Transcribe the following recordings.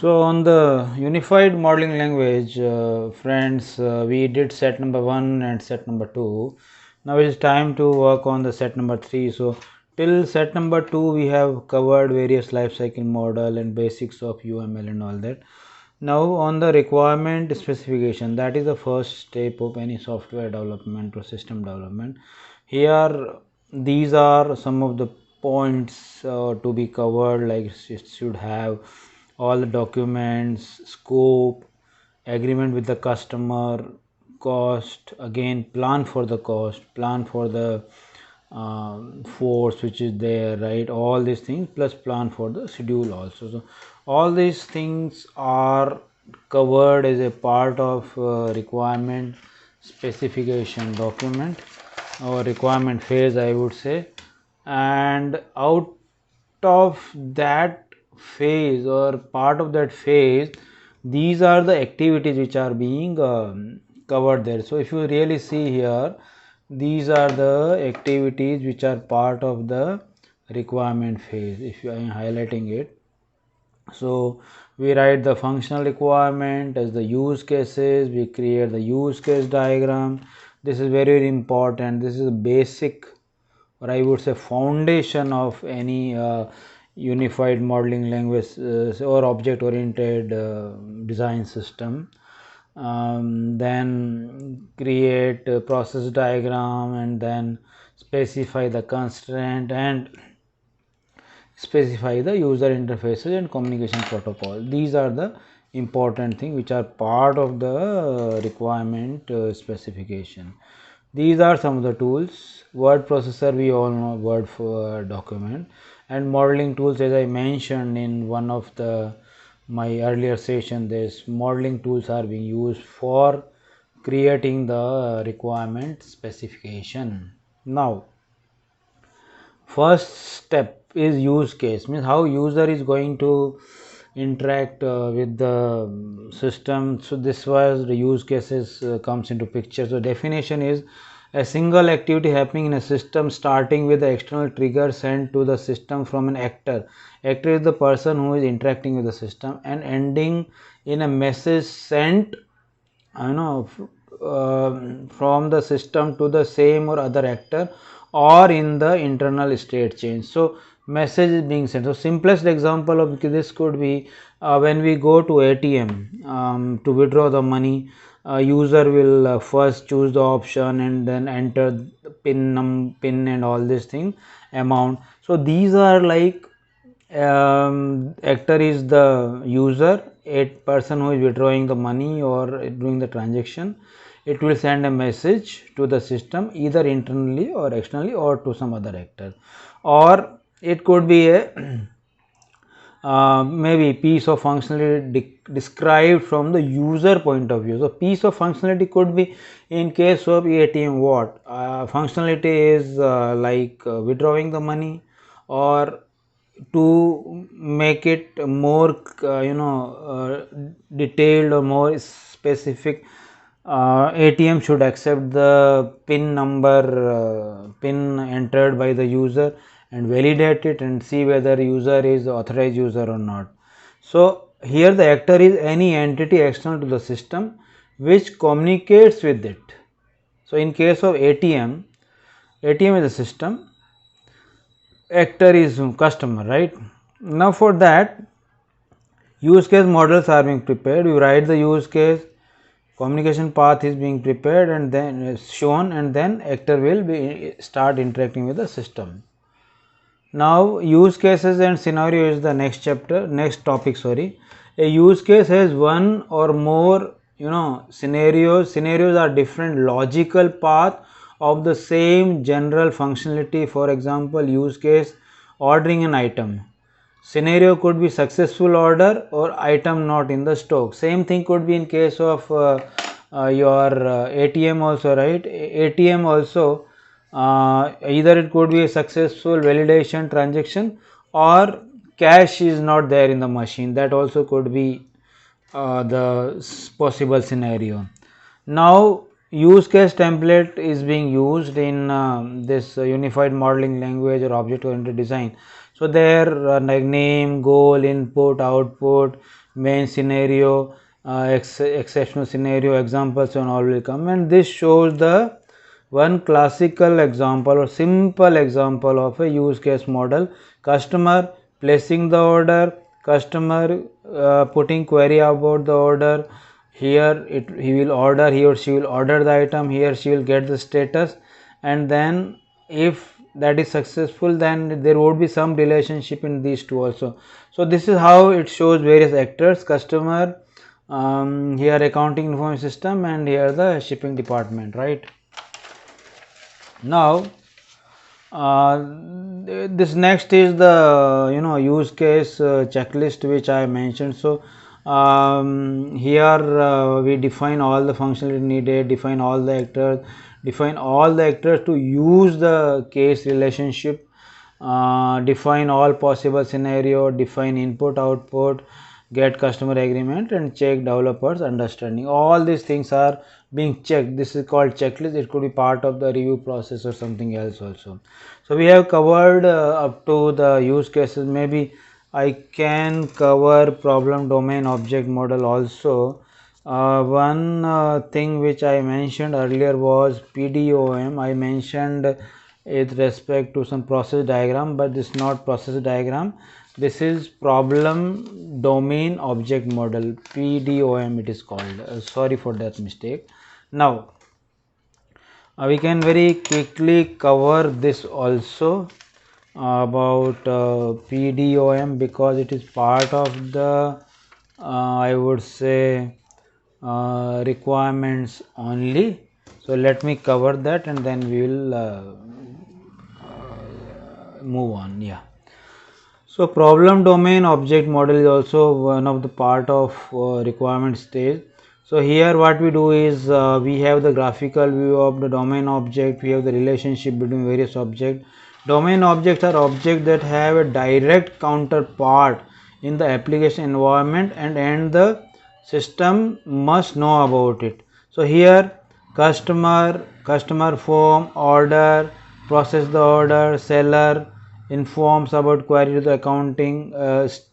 So on the unified modeling language, friends, we did set number 1 and set number 2. Now it is time to work on the set number 3. So till set number 2 we have covered various lifecycle model and basics of UML and all that. Now on the requirement specification, that is the first step of any software development or system development. Here these are some of the points to be covered, like it should have all the documents, scope, agreement with the customer, cost, again plan for the cost, plan for the force which is there, right, all these things, plus plan for the schedule also. So all these things are covered as a part of requirement specification document or requirement phase, I would say. And out of that phase or part of that phase, these are the activities which are being covered there. So if you really see here, these are the activities which are part of the requirement phase. If I am highlighting it, so we write the functional requirement as the use cases, we create the use case diagram. This is very, very important. This is a basic, or I would say foundation of any unified modeling language or object oriented design system. Then create a process diagram and then specify the constraint and specify the user interfaces and communication protocol. These are the important things which are part of the requirement specification. These are some of the tools. Word processor, we all know, Word for document, and modeling tools, as I mentioned in one of the my earlier session, this modeling tools are being used for creating the requirement specification. Now first step is use case, means how user is going to interact with the system. So this was the use cases comes into picture. So definition is a single activity happening in a system starting with the external trigger sent to the system from an actor. Actor is the person who is interacting with the system, and ending in a message sent from the system to the same or other actor or in the internal state change. So message is being sent. So simplest example of this could be when we go to ATM to withdraw the money, user will first choose the option and then enter the pin and all this thing, amount. So these are like actor is the user, a person who is withdrawing the money or doing the transaction. It will send a message to the system either internally or externally or to some other actor, or it could be a maybe piece of functionality described from the user point of view. So piece of functionality could be, in case of ATM, what functionality is like withdrawing the money, or to make it more detailed or more specific, ATM should accept the pin number, pin entered by the user, and validate it and see whether user is authorized user or not. So here the actor is any entity external to the system which communicates with it. So in case of ATM, ATM is a system, actor is customer, right? Now for that, use case models are being prepared. You write the use case, communication path is being prepared and then shown, and then actor will be start interacting with the system. Now use cases and scenario is the next chapter, next topic, sorry. A use case has one or more scenarios. Scenarios are different logical path of the same general functionality. For example, use case ordering an item, scenario could be successful order or item not in the stock. Same thing could be in case of your ATM also, right? ATM also, either it could be a successful validation transaction or cash is not there in the machine. That also could be the possible scenario. Now use case template is being used in this unified modeling language or object oriented design. So there like name, goal, input, output, main scenario, exceptional scenario, examples and all will come, and this shows the one classical example or simple example of a use case model. Customer placing the order, customer putting query about the order. Here he or she will order the item, here she will get the status, and then if that is successful, then there would be some relationship in these two also. So this is how it shows various actors: customer, here accounting information system, and here the shipping department, right? Now this next is the use case checklist which I mentioned. So here we define all the functionality needed, define all the actors to use the case relationship, define all possible scenario, define input output, get customer agreement, and check developers understanding. All these things are being checked. This is called checklist. It could be part of the review process or something else also. So we have covered up to the use cases. Maybe I can cover problem domain object model also. One thing which I mentioned earlier was PDOM. I mentioned with respect to some process diagram, but this is not process diagram. This is problem domain object model, PDOM it is called. Sorry for that mistake. Now we can very quickly cover this also about PDOM, because it is part of the I would say requirements only. So let me cover that and then we will move on. Yeah. So problem domain object model is also one of the part of requirement stage. So here what we do is we have the graphical view of the domain object, we have the relationship between various objects. Domain objects are objects that have a direct counterpart in the application environment and the system must know about it. So here customer form, order, process the order, seller informs about query to the accounting,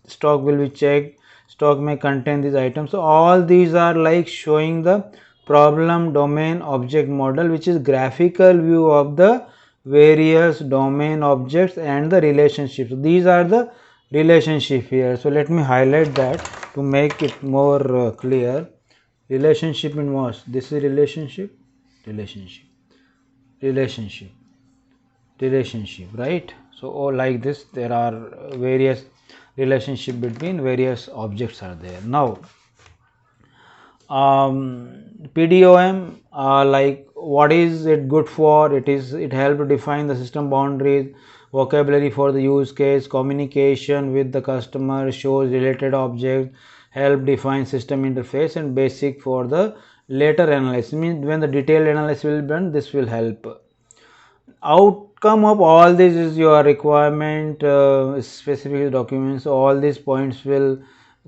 stock will be checked, stock may contain these items. So all these are like showing the problem domain object model, which is graphical view of the various domain objects and the relationships. So these are the relationship here. So let me highlight that to make it more clear. Relationship in what? This is relationship, relationship, right? So like this there are various relationship between various objects are there. Now PDOM, like what is it good for? It helps to define the system boundaries, vocabulary for the use case, communication with the customer, shows related objects, help define system interface, and basic for the later analysis. Means when the detailed analysis will be done, this will help. Outcome of all this is your requirement specific documents. All these points will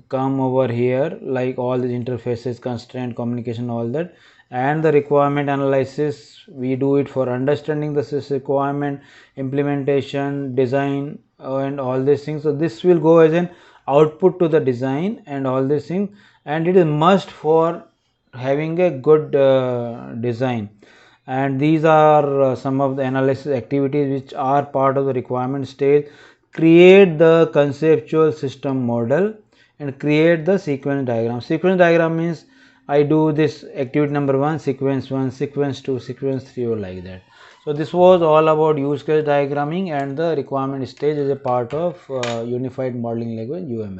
come over here, like all these interfaces, constraint, communication, all that, and the requirement analysis. We do it for understanding the requirement, implementation, design, and all these things. So this will go as an output to the design and all these things, and it is must for having a good design. And these are some of the analysis activities which are part of the requirement stage. Create the conceptual system model and create the sequence diagram. Sequence diagram means I do this activity number 1, sequence 1, sequence 2, sequence 3, or like that. So this was all about use case diagramming and the requirement stage as a part of unified modeling language UML.